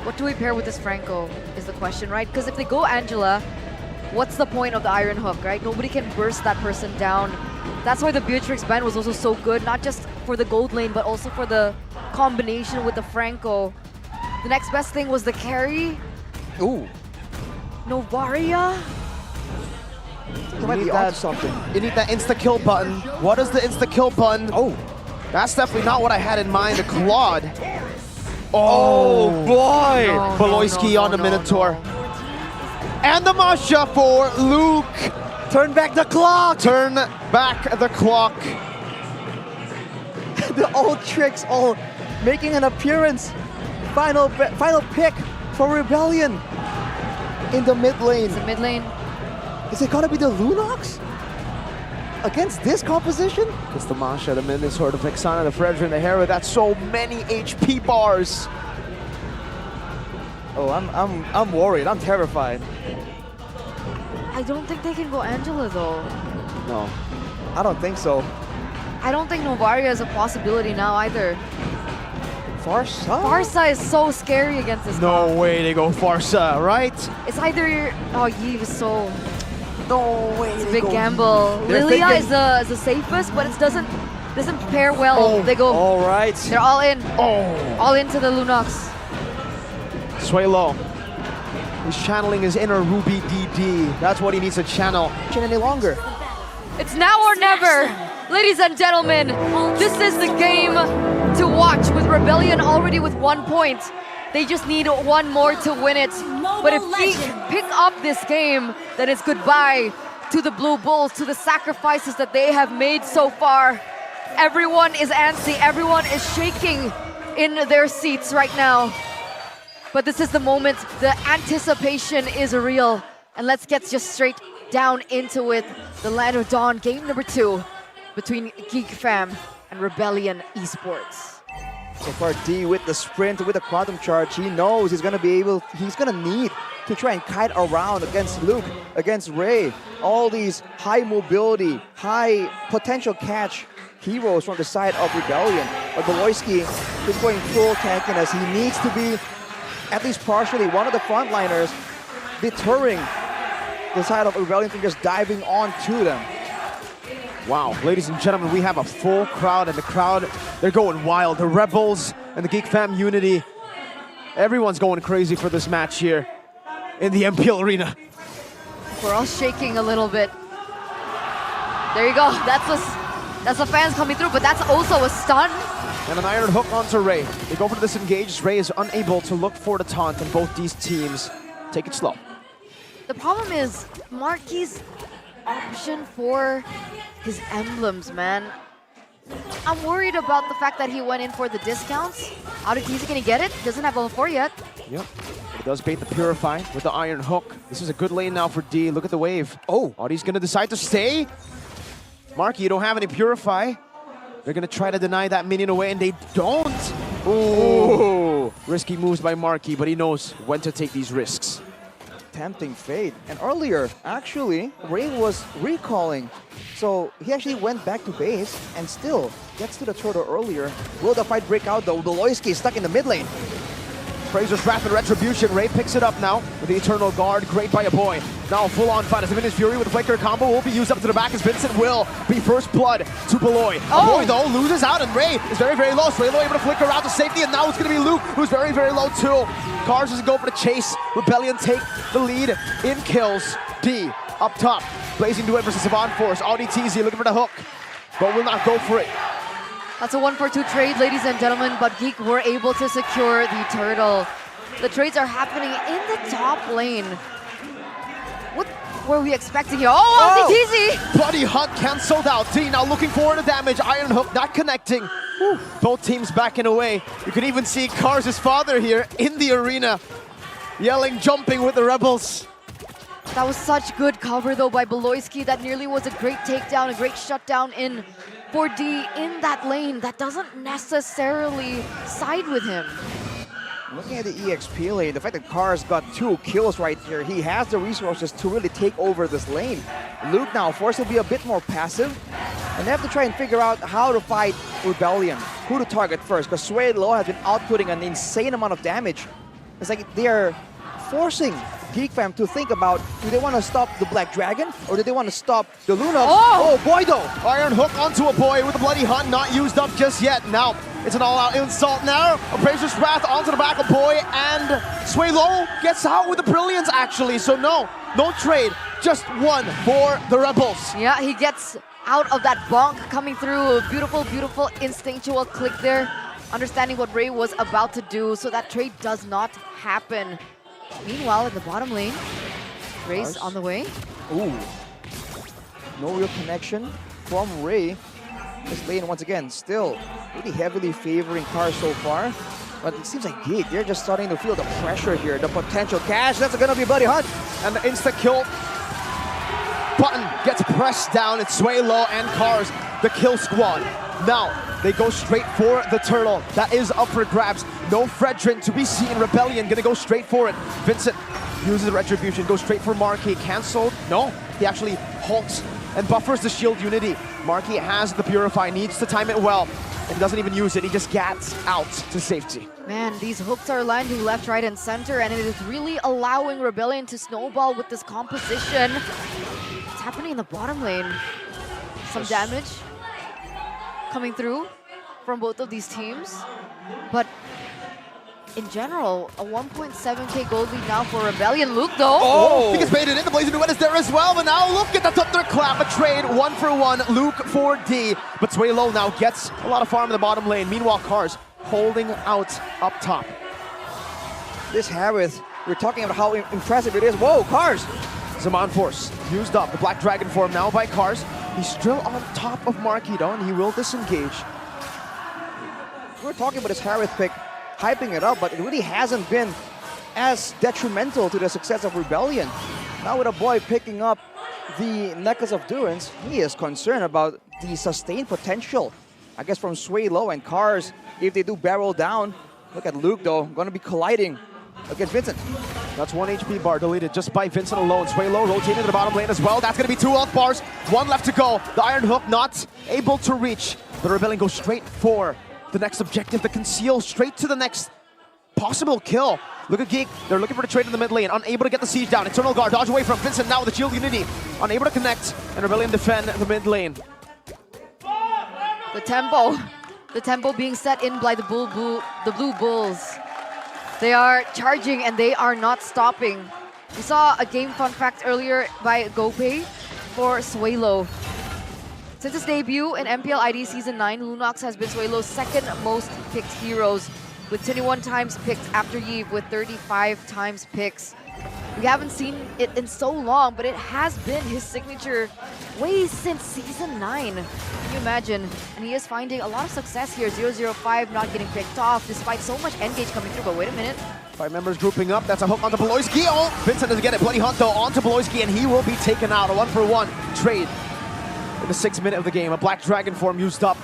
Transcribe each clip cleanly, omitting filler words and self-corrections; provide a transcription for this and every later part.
What do we pair with this Franco is the question, right? Because if they go Angela, what's the point of the Iron Hook, right? Nobody can burst that person down. That's why the Beatrix ban was also so good, not just for the gold lane, but also for the combination with the Franco. The next best thing was the carry. Ooh. Novaria? You might be onto something. You need that insta-kill button. What is the insta-kill button? Oh. That's definitely not what I had in mind. The Claude. Oh boy! No, Beloyski no, on the no, Minotaur. no. And the Masha for Luke. Turn back the clock! Turn back the clock. The old tricks all making an appearance. Final pick for Rebellion in the mid lane. It's the mid lane. Is it gonna be the Lunox? Against this composition? It's the Masha, the Minotaur, the Vexana, the Fredrin, the Hera. That's so many HP bars. Oh, I'm worried. I'm terrified. I don't think they can go Angela though. No. I don't think so. I don't think Novaria is a possibility now either. Farsa? Farsa is so scary against this No comp. way they go Farsa, right? It's either oh Yves is so No way. it's a big gamble. They're Lilia thinking- is the safest, but it doesn't pair well. They go All right. they're all in. Oh. All into the Lunox. Sway low. He's channeling his inner Ruby DD. That's what he needs to channel. Any longer. It's now or never. Ladies and gentlemen, this is the game to watch with Rebellion already with 1 point. They just need one more to win it. But if Geek pick up this game, then it's goodbye to the Blue Bulls, to the sacrifices that they have made so far. Everyone is antsy, everyone is shaking in their seats right now. But this is the moment, the anticipation is real. And let's get just straight down into it. The Land of Dawn, game number 2 between Geek Fam and Rebellion Esports. So far, D with the sprint, with the quantum charge, he knows he's gonna need to try and kite around against Luke, against Ray. All these high mobility, high potential catch heroes from the side of Rebellion. But Beloyski is going full tankiness. He needs to be at least partially one of the frontliners, deterring the side of Rebellion from just diving on to them. Wow, ladies and gentlemen, we have a full crowd, and the crowd, they're going wild. The Rebels and the Geek Fam Unity, everyone's going crazy for this match here in the MPL Arena. We're all shaking a little bit. There you go, that's the fans coming through, but that's also a stun. And an iron hook onto Ray. They go for the disengage. Ray is unable to look for the taunt, and both these teams take it slow. The problem is Marky's option for his emblems, man. I'm worried about the fact that he went in for the discounts. How is he gonna get it? Doesn't have level 4 yet. Yep. He does bait the Purify with the iron hook. This is a good lane now for D. Look at the wave. Oh, Audie's gonna decide to stay. Marky, you don't have any Purify. They're gonna try to deny that minion away, and they don't. Ooh. Risky moves by Marky, but he knows when to take these risks. Tempting fate. And earlier, actually, Ray was recalling. So he actually went back to base and still gets to the turtle earlier. Will the fight break out though? Beloyski is stuck in the mid lane. Fraser's rapid retribution. Ray picks it up now with the Eternal Guard. Great by a boy. Now full-on fight as Divinus Fury with the Flaker combo will be used up to the back as Vincent will be first blood to Beloy. Beloy though loses out, and Ray is very, very low. So Ray able to flicker out to safety, and now it's going to be Luke, who's very, very low too. Cars doesn't go for the chase. Rebellion take the lead in kills. D up top. Blazing Duet versus Savant Force. Audi TZ looking for the hook, but will not go for it. That's a 1-for-2 trade, ladies and gentlemen, but Geek were able to secure the turtle. The trades are happening in the top lane. What were we expecting here? Oh, TZ! Bloody Hunt cancelled out. D now looking for the damage. Iron Hook not connecting. Whew. Both teams backing away. You can even see Cars' father here in the arena, yelling, jumping with the Rebels. That was such good cover though by Beloyski. That nearly was a great takedown, a great shutdown in for D in that lane that doesn't necessarily side with him. Looking at the EXP lane, the fact that Cars got 2 kills right here, he has the resources to really take over this lane. Luke now forced to be a bit more passive, and they have to try and figure out how to fight Rebellion, who to target first, because Sway Low has been outputting an insane amount of damage It's like they are forcing Geek Fam to think about, do they want to stop the Black Dragon or do they want to stop the Luna? Oh! Boy though! Iron Hook onto a boy with a bloody hunt, not used up just yet. Now, it's an all-out insult now. Appraiser's Wrath onto the back of boy, and Sway Low gets out with the brilliance actually. So no trade, just one for the Rebels. Yeah, he gets out of that bonk coming through. A beautiful, beautiful instinctual click there. Understanding what Ray was about to do, so that trade does not happen. Meanwhile, in the bottom lane, Ray's on the way. Ooh. No real connection from Ray. This lane, once again, still really heavily favoring Cars so far. But it seems like Geek, they're just starting to feel the pressure here, the potential cash. That's gonna be a bloody hunt. And the insta-kill button gets pressed down. It's Sway Low and Cars, the kill squad. Now, they go straight for the turtle. That is up for grabs. No Fredrin to be seen. Rebellion gonna go straight for it. Vincent uses the retribution, goes straight for Marquee. Cancelled. No, he actually halts and buffers the shield unity. Marquee has the Purify, needs to time it well. And he doesn't even use it, he just gets out to safety. Man, these hooks are landing left, right, and center, and it is really allowing Rebellion to snowball with this composition. What's happening in the bottom lane? Some damage coming through from both of these teams. But in general, a 1.7k gold lead now for Rebellion. Luke, though. Oh! He gets baited in, the Blazing Duet is there as well, but now look at the thunderclap, a trade, 1-for-1, Luke for D. But Sway Low now gets a lot of farm in the bottom lane. Meanwhile, Cars holding out up top. This Harith, we're talking about how impressive it is. Whoa, Cars! Zaman Force used up, the Black Dragon form now by Cars. He's still on top of Marquee though, and he will disengage. We're talking about this Harith pick, hyping it up, but it really hasn't been as detrimental to the success of Rebellion. Now with a boy picking up the Necklace of Durance, he is concerned about the sustained potential, I guess, from Sway Low and Cars if they do barrel down. Look at Luke though, going to be colliding against Vincent. That's 1 HP bar deleted just by Vincent alone. Sway Low rotating to the bottom lane as well. That's going to be 2 health bars. 1 left to go. The Iron Hook not able to reach. The Rebellion goes straight for the next objective, the conceal, straight to the next possible kill. Look at Geek. They're looking for the trade in the mid lane. Unable to get the siege down. Eternal Guard dodge away from Vincent now with the shield unity. Unable to connect. And Rebellion defend the mid lane. The tempo being set in by the Blue Bulls. They are charging and they are not stopping. We saw a game fun fact earlier by GoPay for Sway Low. Since his debut in MPLID Season 9, Lunox has been Sway Low's second most picked heroes, with 21 times picked after Yves with 35 times picks. We haven't seen it in so long, but it has been his signature way since Season 9. Can you imagine? And he is finding a lot of success here. 005 not getting picked off despite so much engage coming through, but wait a minute. 5 members grouping up. That's a hook onto Beloyski. Oh, Vincent doesn't get it. Bloody Hunt though onto Beloyski, and he will be taken out. A 1-for-1 trade in the 6th minute of the game. A Black Dragon form used up.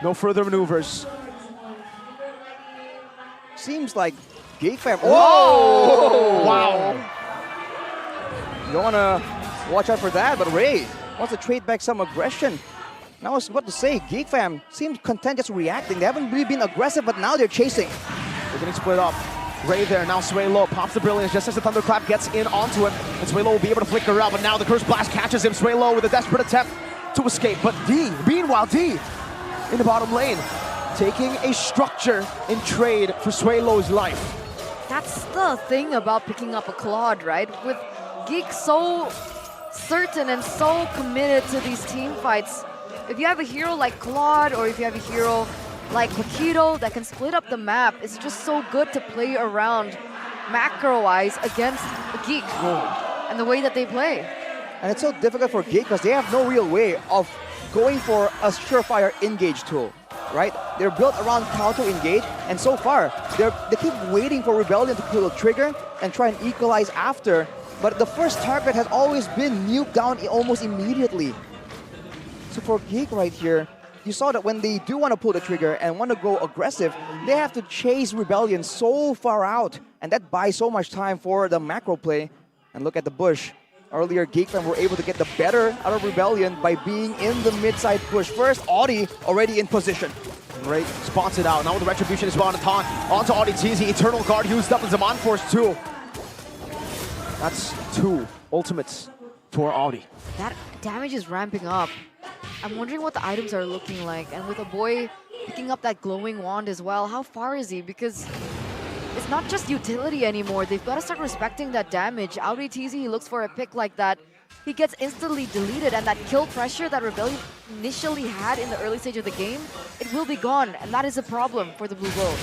No further maneuvers. Seems like Geek Fam. Whoa! Wow. You don't want to watch out for that, but Ray wants to trade back some aggression. Now I was about to say, Geek Fam seems content just reacting. They haven't really been aggressive, but now they're chasing. They're getting split up. Ray there, now Sway Low pops the Brilliance just as the Thunderclap gets in onto him. And Sway Low will be able to flicker out, but now the Curse Blast catches him. Sway Low with a desperate attempt to escape. But D, meanwhile, D in the bottom lane, taking a structure in trade for Sway Low's life. That's the thing about picking up a Claude, right? With Geek so certain and so committed to these team fights, if you have a hero like Claude or if you have a hero like Paquito that can split up the map, it's just so good to play around macro-wise against Geek and the way that they play. And it's so difficult for Geek because they have no real way of going for a surefire engage tool, right? They're built around counter engage, and so far they keep waiting for Rebellion to pull a trigger and try and equalize after. But the first target has always been nuked down almost immediately. So for Geek right here, you saw that when they do want to pull the trigger and want to go aggressive, they have to chase Rebellion so far out, and that buys so much time for the macro play. And look at the bush. Earlier, Geek Fam were able to get the better out of Rebellion by being in the mid-side push. First, Audi already in position. Ray spots it out. Now with the Retribution is on taunt. Onto AudiTZ. Eternal Guard used up. And Zaman Force 2. That's 2 ultimates for Audi. That damage is ramping up. I'm wondering what the items are looking like. And with a boy picking up that glowing wand as well, how far is he? Because it's not just utility anymore. They've got to start respecting that damage. AudiTZ, he looks for a pick like that. He gets instantly deleted, and that kill pressure that Rebellion initially had in the early stage of the game, it will be gone, and that is a problem for the Blue Bulls.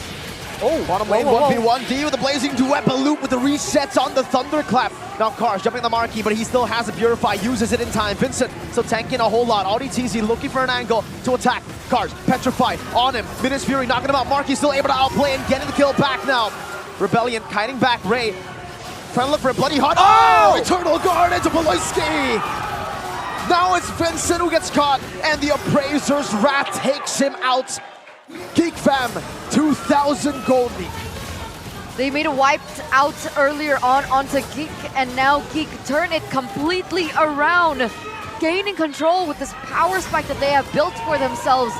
Oh, bottom lane, 1v1. D with the blazing duet, but Loop with the resets on the Thunderclap. Now Cars jumping the marquee, but he still has a Purify, uses it in time. Vincent still tanking a whole lot. AudiTZ looking for an angle to attack. Cars petrified on him. Midas Fury knocking him out. Marquee still able to outplay and getting the kill back now. Rebellion kiting back Ray. Trying to look for a bloody hot. Oh! Eternal Guard into MPLIDS13. Now it's Vincent who gets caught, and the Appraiser's Wrath takes him out. Geek fam, 2,000 gold lead. They made a wiped out earlier on onto Geek, and now Geek turn it completely around, gaining control with this power spike that they have built for themselves.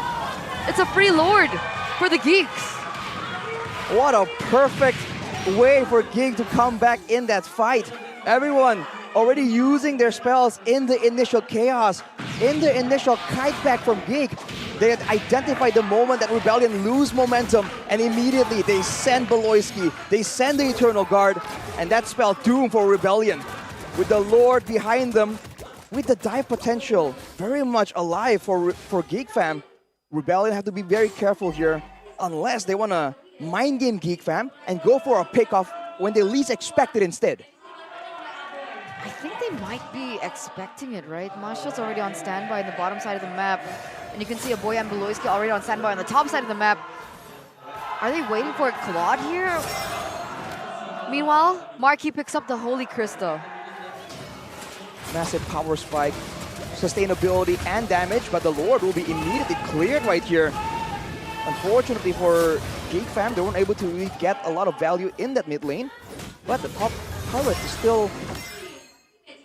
It's a free Lord for the Geeks. What a perfect way for Geek to come back in that fight. Everyone already using their spells in the initial chaos, in the initial kite back from Geek. They had identified the moment that Rebellion lose momentum, and immediately they send Beloyski, they send the Eternal Guard, and that spell doom for Rebellion. With the Lord behind them, with the dive potential very much alive for Geek fam, Rebellion have to be very careful here, unless they want to mind game Geek fam and go for a pickoff when they least expect it instead. I think they might be expecting it, right? Marshall's already on standby in the bottom side of the map. And you can see a boy and Beloyski already on standby on the top side of the map. Are they waiting for a Claude here? Meanwhile, Marquee picks up the Holy Crystal. Massive power spike, sustainability and damage, but the Lord will be immediately cleared right here. Unfortunately for Geek fam, they weren't able to really get a lot of value in that mid lane. But the top turret is still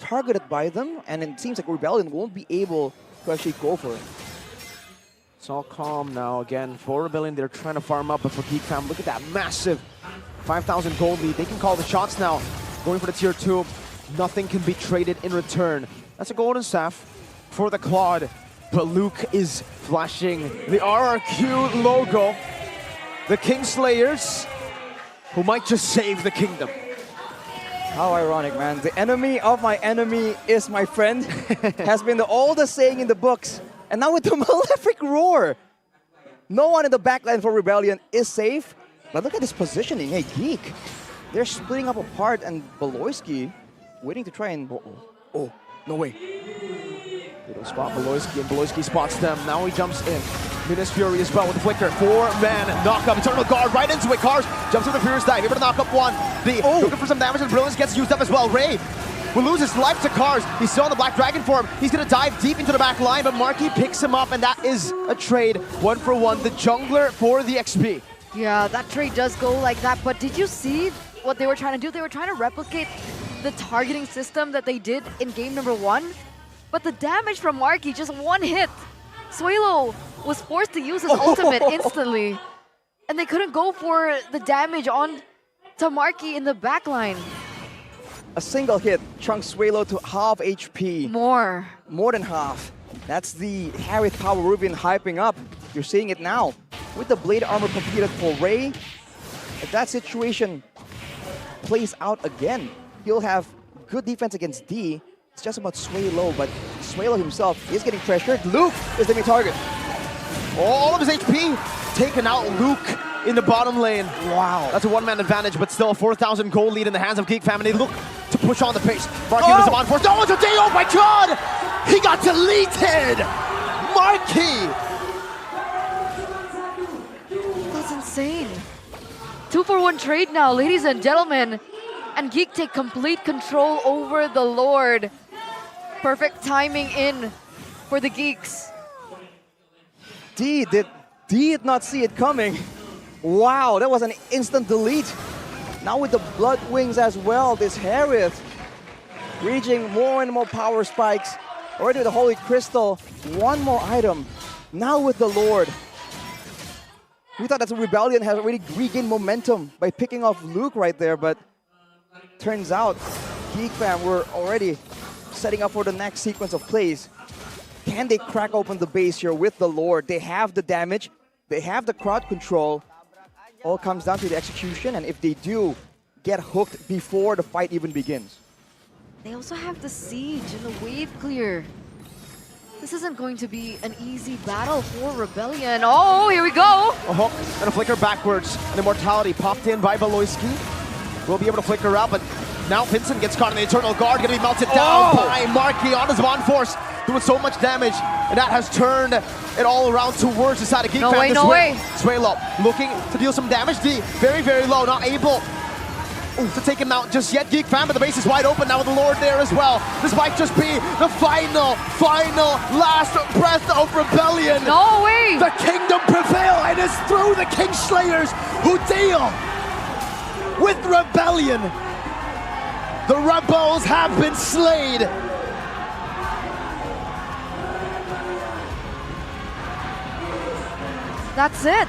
targeted by them, and it seems like Rebellion won't be able to actually go for it. It's all calm now again. For Rebellion, they're trying to farm up, but for Geek fam, look at that massive 5,000 gold lead. They can call the shots now. Going for the tier 2. Nothing can be traded in return. That's a golden staff for the Claude. But Luke is flashing the RRQ logo. The Kingslayers, who might just save the kingdom. How ironic, man. The enemy of my enemy is my friend has been the oldest saying in the books. And now with the Malefic Roar, no one in the backline for Rebellion is safe. But look at this positioning. Hey, Geek, they're splitting up apart, and Beloyski waiting to try and... Oh, no way. They don't spot Beloyski, and Beloyski spots them. Now he jumps in. Midas Fury as well with the flicker. 4-man knock-up. Eternal Guard right into it. Cars jumps with the Furious Dive. Able to knock up one. Looking for some damage, and Brilliance gets used up as well. Ray will lose his life to Cars. He's still on the Black Dragon form. He's going to dive deep into the back line, but Marquee picks him up, and that is a trade. 1-for-1. The jungler for the XP. Yeah, that trade does go like that, but did you see what they were trying to do? They were trying to replicate the targeting system that they did in game number 1. But the damage from Marquee, just one hit. Suelo was forced to use his ultimate instantly. And they couldn't go for the damage on to Marquee in the backline. A single hit chunks Suelo to half HP. More than half. That's the Harith Power Rubian hyping up. You're seeing it now. With the Blade Armor completed for Ray, if that situation plays out again, he'll have good defense against D. It's just about Suelo, but Suelo himself is getting pressured. Luke is the main target. All of his HP taken out. Luke in the bottom lane. Wow. That's a one-man advantage, but still a 4,000 gold lead in the hands of Geek fam, and they look to push on the pace. Marquee with Zaman Force. Oh, today, oh my god! He got deleted! Marquee! That's insane. 2-for-1 trade now, ladies and gentlemen. And Geek take complete control over the Lord. Perfect timing in for the Geeks. D did not see it coming. Wow, that was an instant delete. Now with the Blood Wings as well, this Harith reaching more and more power spikes. Already with the Holy Crystal, one more item. Now with the Lord. We thought that Rebellion has already regained momentum by picking off Luke right there, but turns out Geek fam were already setting up for the next sequence of plays. Can they crack open the base here with the Lord? They have the damage, they have the crowd control. All comes down to the execution, and if they do get hooked before the fight even begins. They also have the siege and the wave clear. This isn't going to be an easy battle for Rebellion. Oh, here we go. A hook and a flicker backwards. And Immortality popped in by Valoisky. Will be able to flicker out, but now Vincent gets caught in the Eternal Guard, gonna be melted down by Marky on his Von Force, doing so much damage, and that has turned it all around towards the side of Geek. No way, no way. Swaylo looking to deal some damage. D very, very low, not able to take him out just yet. Geek fan, but the base is wide open now with the Lord there as well. This might just be the final last breath of Rebellion. No way. The kingdom prevail, and it's through the Kingslayers who deal with Rebellion. The rebels have been slayed. That's it.